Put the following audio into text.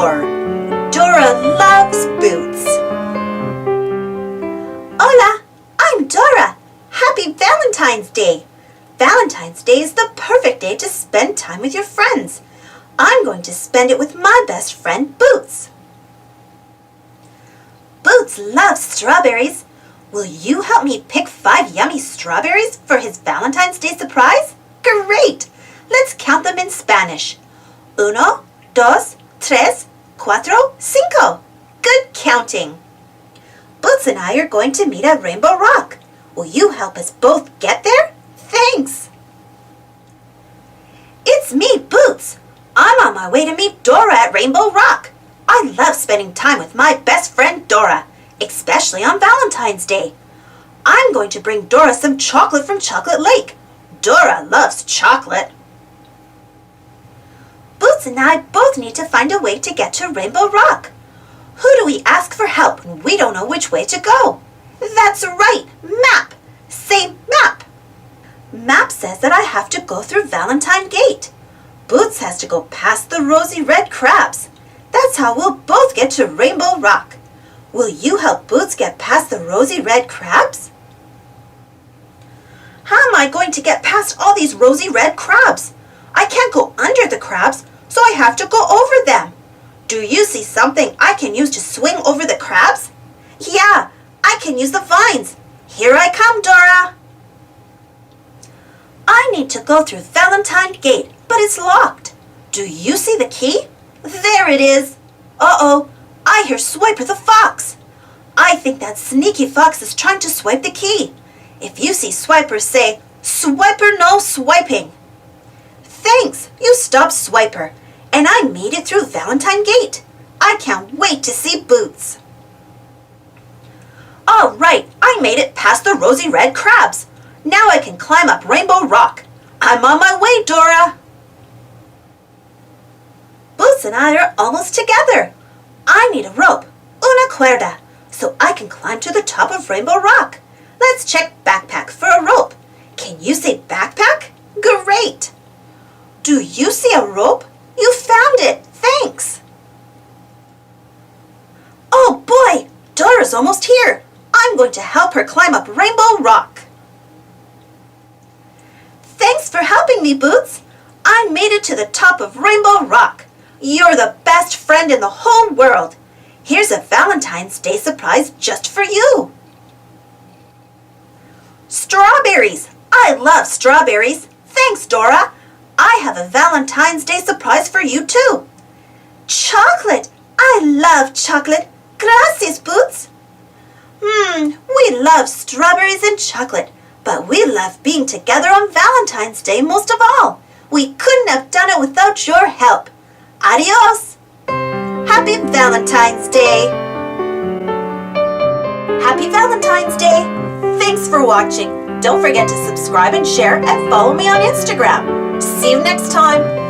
more. Dora loves boots. Hola, I'm Dora. Happy Valentine's Day. Valentine's Day is the perfect day to spend time with your friends. I'm going to spend it with my best friend, Boots. Boots loves strawberries. Will you help me pick 5 yummy strawberries for his Valentine's Day surprise? Great! Let's count them in Spanish. 1, 2, 3, 4, 5. Good counting. Boots and I are going to meet at Rainbow Rock. Will you help us both get there? Thanks! It's me, Boots. I'm on my way to meet Dora at Rainbow Rock. I love spending time with my best friend Dora, especially on Valentine's Day. I'm going to bring Dora some chocolate from Chocolate Lake. Dora loves chocolate. Boots and I both need to find a way to get to Rainbow Rock. Who do we ask for help when we don't know which way to go? That's right, map. Say map. Map says that I have to go through Valentine Gate. Boots has to go past the rosy red crabs. That's how we'll both get to Rainbow Rock. Will you help Boots get past the rosy red crabs? How am I going to get past all these rosy red crabs? I can't go under the crabs, so I have to go over them. Do you see something I can use to swing over the crabs? Yeah, I can use the vines. Here I come, Dora. I need to go through Valentine Gate, but it's locked. Do you see the key? There it is. Uh-oh, I hear Swiper the fox. I think that sneaky fox is trying to swipe the key. If you see Swiper, say, Swiper no swiping. Thanks, you stopped Swiper, and I made it through Valentine Gate. I can't wait to see Boots. All right, I made it past the rosy red crabs. Now I can climb up Rainbow Rock. I'm on my way, Dora. Boots and I are almost together. I need a rope, una cuerda, so I can climb to the top of Rainbow Rock. Let's check backpack for a rope. Can you say backpack? Great! Do you see a rope? You found it! Thanks! Oh boy! Dora's almost here! I'm going to help her climb up Rainbow Rock. Thanks for helping me, Boots. I made it to the top of Rainbow Rock. You're the best friend in the whole world. Here's a Valentine's Day surprise just for you. Strawberries! I love strawberries. Thanks, Dora. I have a Valentine's Day surprise for you too. Chocolate! I love chocolate. Gracias, Boots. We love strawberries and chocolate, but we love being together on Valentine's Day most of all. We couldn't have done it without your help. Adios! Happy Valentine's Day! Happy Valentine's Day! Thanks for watching. Don't forget to subscribe and share and follow me on Instagram. See you next time.